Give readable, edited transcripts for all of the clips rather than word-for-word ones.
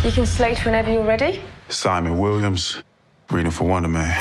You can slate whenever you're ready. Simon Williams, reading for Wonder Man.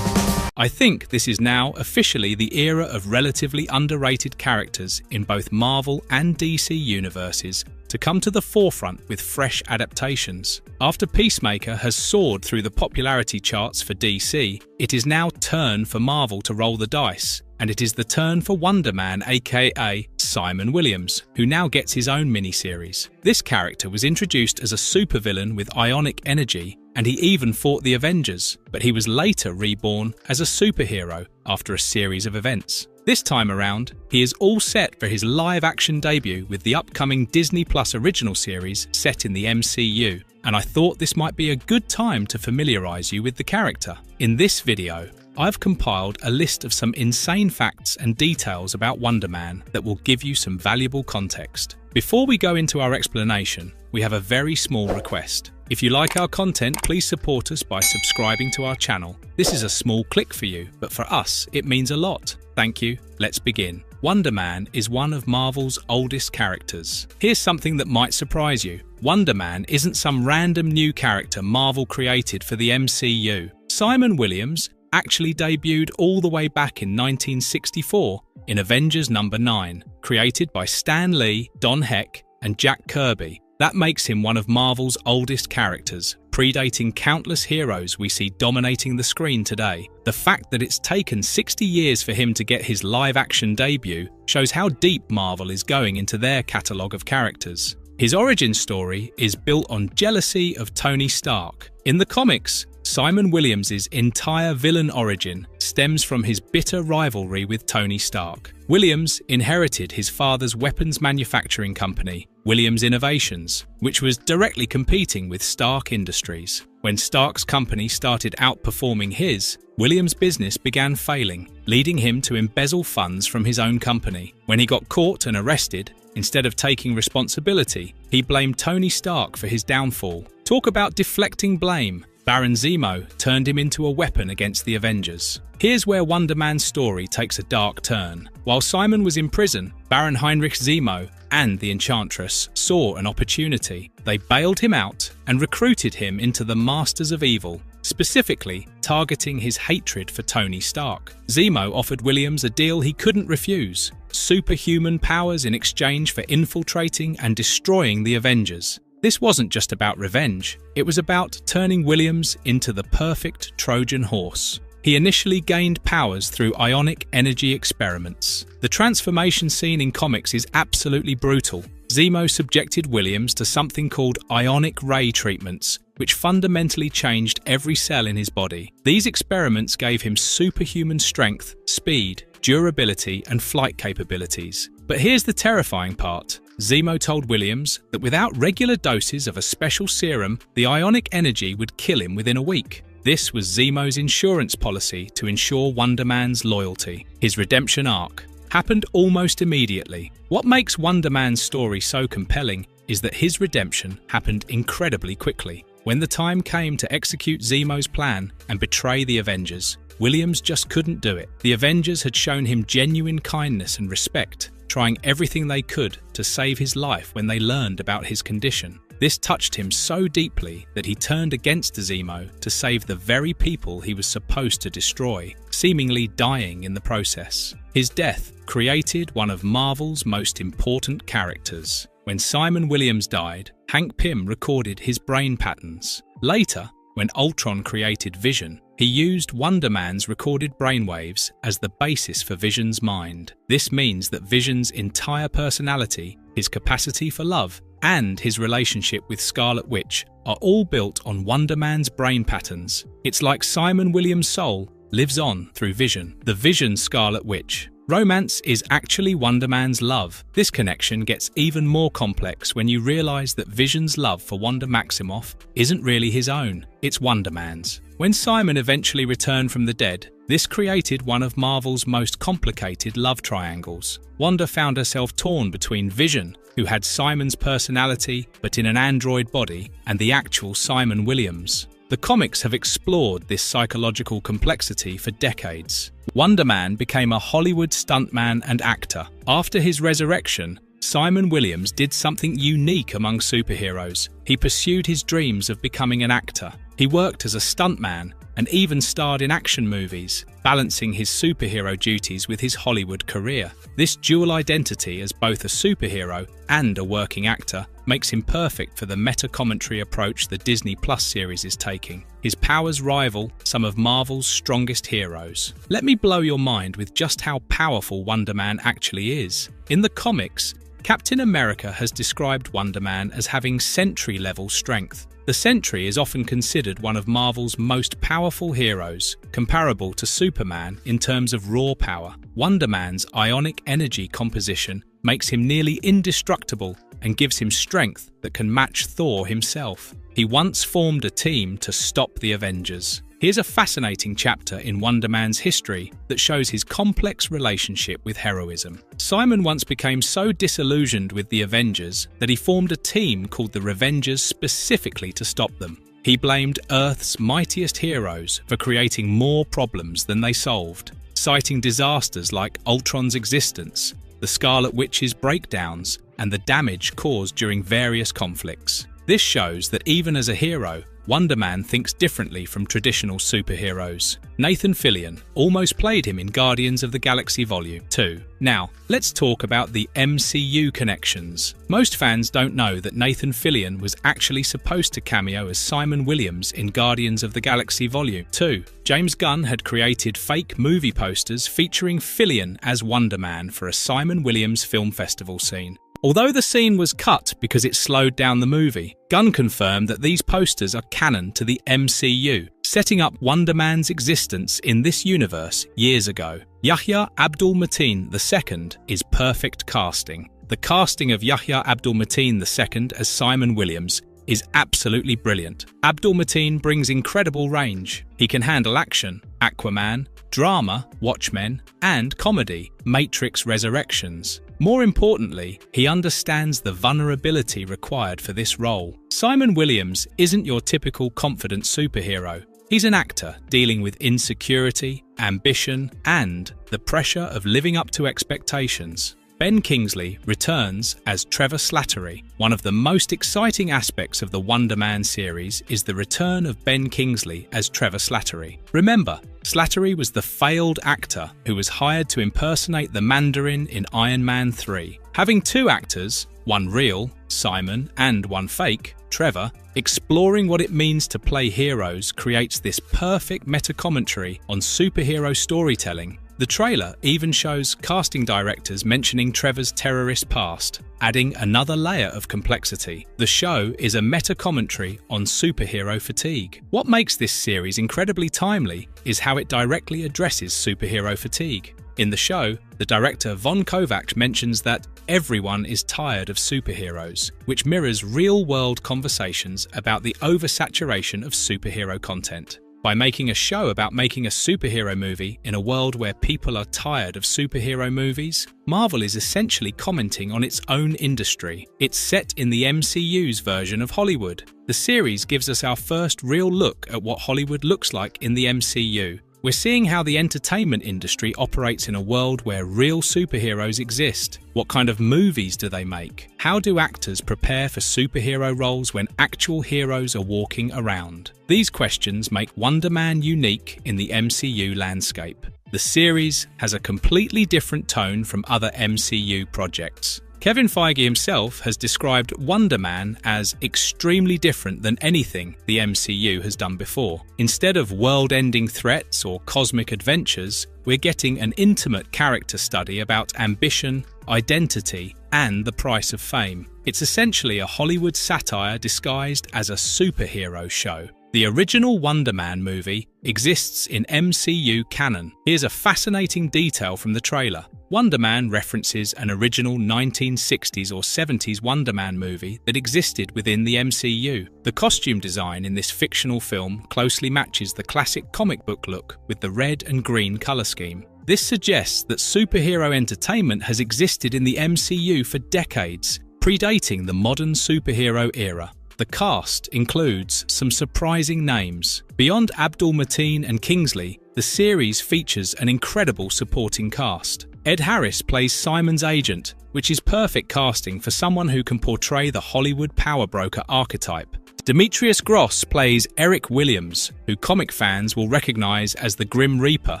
I think this is now officially the era of relatively underrated characters in both Marvel and DC universes to come to the forefront with fresh adaptations. After Peacemaker has soared through the popularity charts for DC, it is now turn for Marvel to roll the dice, and it is the turn for Wonder Man, aka Simon Williams, who now gets his own miniseries. This character was introduced as a supervillain with ionic energy, and he even fought the Avengers, but he was later reborn as a superhero after a series of events. This time around, he is all set for his live-action debut with the upcoming Disney Plus original series set in the MCU, and I thought this might be a good time to familiarise you with the character. In this video, I've compiled a list of some insane facts and details about Wonder Man that will give you some valuable context. Before we go into our explanation, we have a very small request. If you like our content, please support us by subscribing to our channel. This is a small click for you, but for us, it means a lot. Thank you. Let's begin. Wonder Man is one of Marvel's oldest characters. Here's something that might surprise you. Wonder Man isn't some random new character Marvel created for the MCU. Simon Williams actually debuted all the way back in 1964 in Avengers number 9, created by Stan Lee, Don Heck, and Jack Kirby. That makes him one of Marvel's oldest characters, predating countless heroes we see dominating the screen today. The fact that it's taken 60 years for him to get his live-action debut shows how deep Marvel is going into their catalogue of characters. His origin story is built on jealousy of Tony Stark. In the comics, Simon Williams' entire villain origin stems from his bitter rivalry with Tony Stark. Williams inherited his father's weapons manufacturing company, Williams Innovations, which was directly competing with Stark Industries. When Stark's company started outperforming his, Williams' business began failing, leading him to embezzle funds from his own company. When he got caught and arrested, instead of taking responsibility, he blamed Tony Stark for his downfall. Talk about deflecting blame. Baron Zemo turned him into a weapon against the Avengers. Here's where Wonder Man's story takes a dark turn. While Simon was in prison, Baron Heinrich Zemo and the Enchantress saw an opportunity. They bailed him out and recruited him into the Masters of Evil, specifically targeting his hatred for Tony Stark. Zemo offered Williams a deal he couldn't refuse: superhuman powers in exchange for infiltrating and destroying the Avengers. This wasn't just about revenge, it was about turning Williams into the perfect Trojan horse. He initially gained powers through ionic energy experiments. The transformation scene in comics is absolutely brutal. Zemo subjected Williams to something called ionic ray treatments, which fundamentally changed every cell in his body. These experiments gave him superhuman strength, speed, durability, and flight capabilities. But here's the terrifying part. Zemo told Williams that without regular doses of a special serum, the ionic energy would kill him within a week. This was Zemo's insurance policy to ensure Wonder Man's loyalty. His redemption arc happened almost immediately. What makes Wonder Man's story so compelling is that his redemption happened incredibly quickly. When the time came to execute Zemo's plan and betray the Avengers, Williams just couldn't do it. The Avengers had shown him genuine kindness and respect, trying everything they could to save his life when they learned about his condition. This touched him so deeply that he turned against Zemo to save the very people he was supposed to destroy, seemingly dying in the process. His death created one of Marvel's most important characters. When Simon Williams died, Hank Pym recorded his brain patterns. Later, when Ultron created Vision, he used Wonder Man's recorded brainwaves as the basis for Vision's mind. This means that Vision's entire personality, his capacity for love, and his relationship with Scarlet Witch are all built on Wonder Man's brain patterns. It's like Simon Williams' soul lives on through Vision, the Vision Scarlet Witch. Romance is actually Wonder Man's love. This connection gets even more complex when you realize that Vision's love for Wanda Maximoff isn't really his own, it's Wonder Man's. When Simon eventually returned from the dead, this created one of Marvel's most complicated love triangles. Wanda found herself torn between Vision, who had Simon's personality but in an android body, and the actual Simon Williams. The comics have explored this psychological complexity for decades. Wonder Man became a Hollywood stuntman and actor. After his resurrection, Simon Williams did something unique among superheroes. He pursued his dreams of becoming an actor. He worked as a stuntman and even starred in action movies, balancing his superhero duties with his Hollywood career. This dual identity as both a superhero and a working actor makes him perfect for the meta-commentary approach the Disney Plus series is taking. His powers rival some of Marvel's strongest heroes. Let me blow your mind with just how powerful Wonder Man actually is. In the comics, Captain America has described Wonder Man as having Sentry-level strength. The Sentry is often considered one of Marvel's most powerful heroes, comparable to Superman in terms of raw power. Wonder Man's ionic energy composition makes him nearly indestructible and gives him strength that can match Thor himself. He once formed a team to stop the Avengers. Here's a fascinating chapter in Wonder Man's history that shows his complex relationship with heroism. Simon once became so disillusioned with the Avengers that he formed a team called the Revengers specifically to stop them. He blamed Earth's mightiest heroes for creating more problems than they solved, citing disasters like Ultron's existence, the Scarlet Witch's breakdowns, and the damage caused during various conflicts. This shows that even as a hero, Wonder Man thinks differently from traditional superheroes. Nathan Fillion almost played him in Guardians of the Galaxy Volume 2. Now, let's talk about the MCU connections. Most fans don't know that Nathan Fillion was actually supposed to cameo as Simon Williams in Guardians of the Galaxy Volume 2. James Gunn had created fake movie posters featuring Fillion as Wonder Man for a Simon Williams Film Festival scene. Although the scene was cut because it slowed down the movie, Gunn confirmed that these posters are canon to the MCU, setting up Wonder Man's existence in this universe years ago. Yahya Abdul-Mateen II is perfect casting. The casting of Yahya Abdul-Mateen II as Simon Williams is absolutely brilliant. Abdul-Mateen brings incredible range. He can handle action, Aquaman, drama, Watchmen, and comedy, Matrix Resurrections. More importantly, he understands the vulnerability required for this role. Simon Williams isn't your typical confident superhero. He's an actor dealing with insecurity, ambition, and the pressure of living up to expectations. Ben Kingsley returns as Trevor Slattery. One of the most exciting aspects of the Wonder Man series is the return of Ben Kingsley as Trevor Slattery. Remember, Slattery was the failed actor who was hired to impersonate the Mandarin in Iron Man 3. Having two actors, one real, Simon, and one fake, Trevor, exploring what it means to play heroes creates this perfect meta-commentary on superhero storytelling. The trailer even shows casting directors mentioning Trevor's terrorist past, adding another layer of complexity. The show is a meta-commentary on superhero fatigue. What makes this series incredibly timely is how it directly addresses superhero fatigue. In the show, the director Von Kovacs mentions that everyone is tired of superheroes, which mirrors real-world conversations about the oversaturation of superhero content. By making a show about making a superhero movie in a world where people are tired of superhero movies, Marvel is essentially commenting on its own industry. It's set in the MCU's version of Hollywood. The series gives us our first real look at what Hollywood looks like in the MCU. We're seeing how the entertainment industry operates in a world where real superheroes exist. What kind of movies do they make? How do actors prepare for superhero roles when actual heroes are walking around? These questions make Wonder Man unique in the MCU landscape. The series has a completely different tone from other MCU projects. Kevin Feige himself has described Wonder Man as extremely different than anything the MCU has done before. Instead of world-ending threats or cosmic adventures, we're getting an intimate character study about ambition, identity, and the price of fame. It's essentially a Hollywood satire disguised as a superhero show. The original Wonder Man movie exists in MCU canon. Here's a fascinating detail from the trailer. Wonder Man references an original 1960s or 70s Wonder Man movie that existed within the MCU. The costume design in this fictional film closely matches the classic comic book look with the red and green color scheme. This suggests that superhero entertainment has existed in the MCU for decades, predating the modern superhero era. The cast includes some surprising names. Beyond Abdul-Mateen and Kingsley, the series features an incredible supporting cast. Ed Harris plays Simon's agent, which is perfect casting for someone who can portray the Hollywood power broker archetype. Demetrius Gross plays Eric Williams, who comic fans will recognize as the Grim Reaper,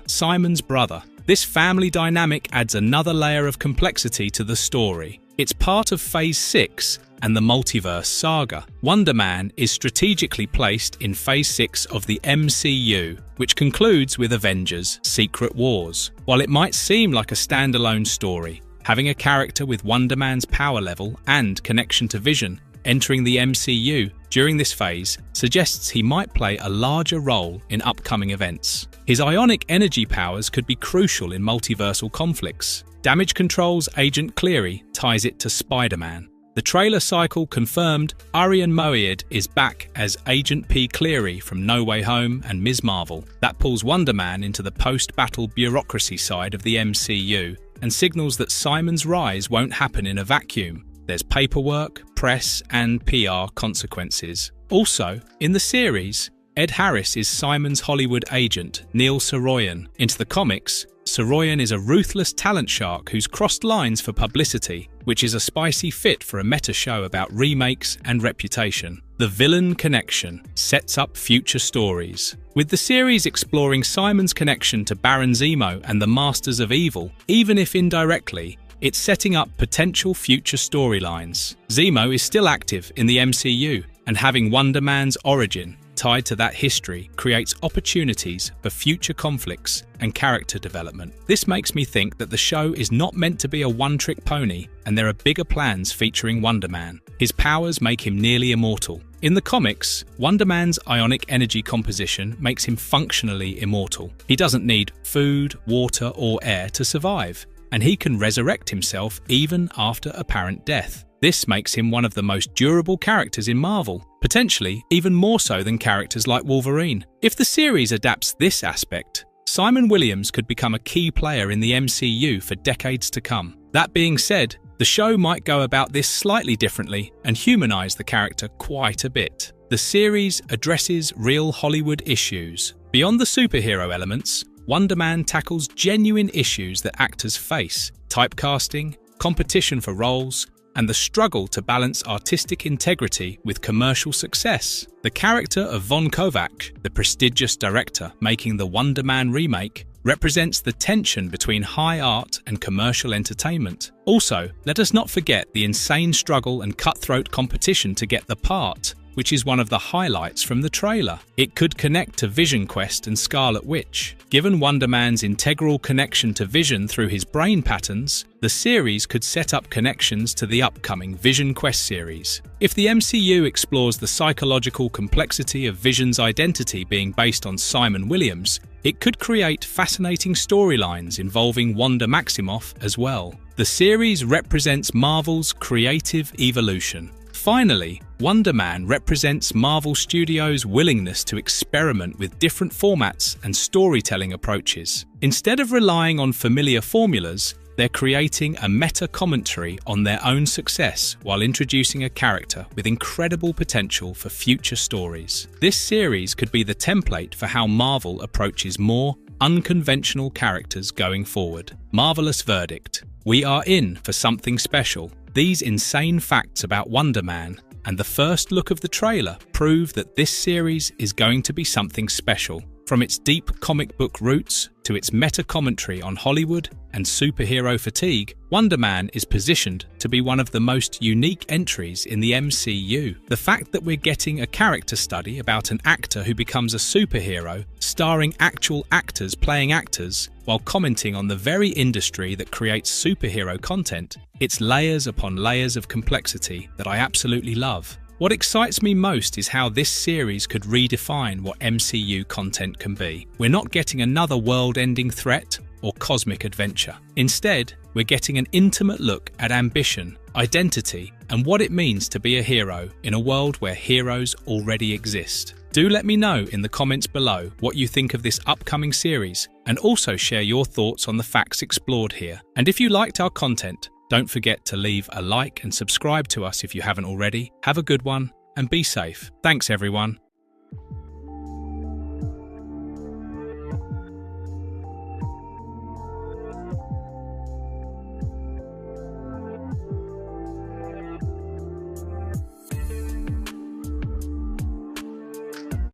Simon's brother. This family dynamic adds another layer of complexity to the story. It's part of Phase 6 and the multiverse saga. Wonder Man is strategically placed in Phase 6 of the MCU, which concludes with Avengers: Secret Wars. While it might seem like a standalone story, having a character with Wonder Man's power level and connection to Vision entering the MCU during this phase suggests he might play a larger role in upcoming events. His ionic energy powers could be crucial in multiversal conflicts. Damage Control's Agent Cleary ties it to Spider-Man. The trailer cycle confirmed Arian Moayed is back as Agent P. Cleary from No Way Home and Ms. Marvel. That pulls Wonder Man into the post-battle bureaucracy side of the MCU and signals that Simon's rise won't happen in a vacuum. There's paperwork, press, and PR consequences. Also, in the series, Ed Harris is Simon's Hollywood agent, Neil Soroyan. Into the comics, Soroyan is a ruthless talent shark who's crossed lines for publicity, which is a spicy fit for a meta show about remakes and reputation. The villain connection sets up future stories. With the series exploring Simon's connection to Baron Zemo and the Masters of Evil, even if indirectly, it's setting up potential future storylines. Zemo is still active in the MCU, and having Wonder Man's origin tied to that history creates opportunities for future conflicts and character development. This makes me think that the show is not meant to be a one-trick pony, and there are bigger plans featuring Wonder Man. His powers make him nearly immortal. In the comics, Wonder Man's ionic energy composition makes him functionally immortal. He doesn't need food, water, or air to survive, and he can resurrect himself even after apparent death. This makes him one of the most durable characters in Marvel, potentially even more so than characters like Wolverine. If the series adapts this aspect, Simon Williams could become a key player in the MCU for decades to come. That being said, the show might go about this slightly differently and humanize the character quite a bit. The series addresses real Hollywood issues. Beyond the superhero elements, Wonder Man tackles genuine issues that actors face: typecasting, competition for roles, and the struggle to balance artistic integrity with commercial success. The character of Von Kovac, the prestigious director making the Wonder Man remake, represents the tension between high art and commercial entertainment. Also, let us not forget the insane struggle and cutthroat competition to get the part, which is one of the highlights from the trailer. It could connect to Vision Quest and Scarlet Witch. Given Wonder Man's integral connection to Vision through his brain patterns, the series could set up connections to the upcoming Vision Quest series. If the MCU explores the psychological complexity of Vision's identity being based on Simon Williams, it could create fascinating storylines involving Wanda Maximoff as well. The series represents Marvel's creative evolution. Finally, Wonder Man represents Marvel Studios' willingness to experiment with different formats and storytelling approaches. Instead of relying on familiar formulas, they're creating a meta-commentary on their own success while introducing a character with incredible potential for future stories. This series could be the template for how Marvel approaches more unconventional characters going forward. Marvelous verdict. We are in for something special. These insane facts about Wonder Man and the first look of the trailer prove that this series is going to be something special. From its deep comic book roots to its meta-commentary on Hollywood and superhero fatigue, Wonder Man is positioned to be one of the most unique entries in the MCU. The fact that we're getting a character study about an actor who becomes a superhero, starring actual actors playing actors, while commenting on the very industry that creates superhero content, it's layers upon layers of complexity that I absolutely love. What excites me most is how this series could redefine what MCU content can be. We're not getting another world-ending threat or cosmic adventure. Instead, we're getting an intimate look at ambition, identity, and what it means to be a hero in a world where heroes already exist. Do let me know in the comments below what you think of this upcoming series, and also share your thoughts on the facts explored here. And if you liked our content, don't forget to leave a like and subscribe to us if you haven't already. Have a good one and be safe. Thanks everyone.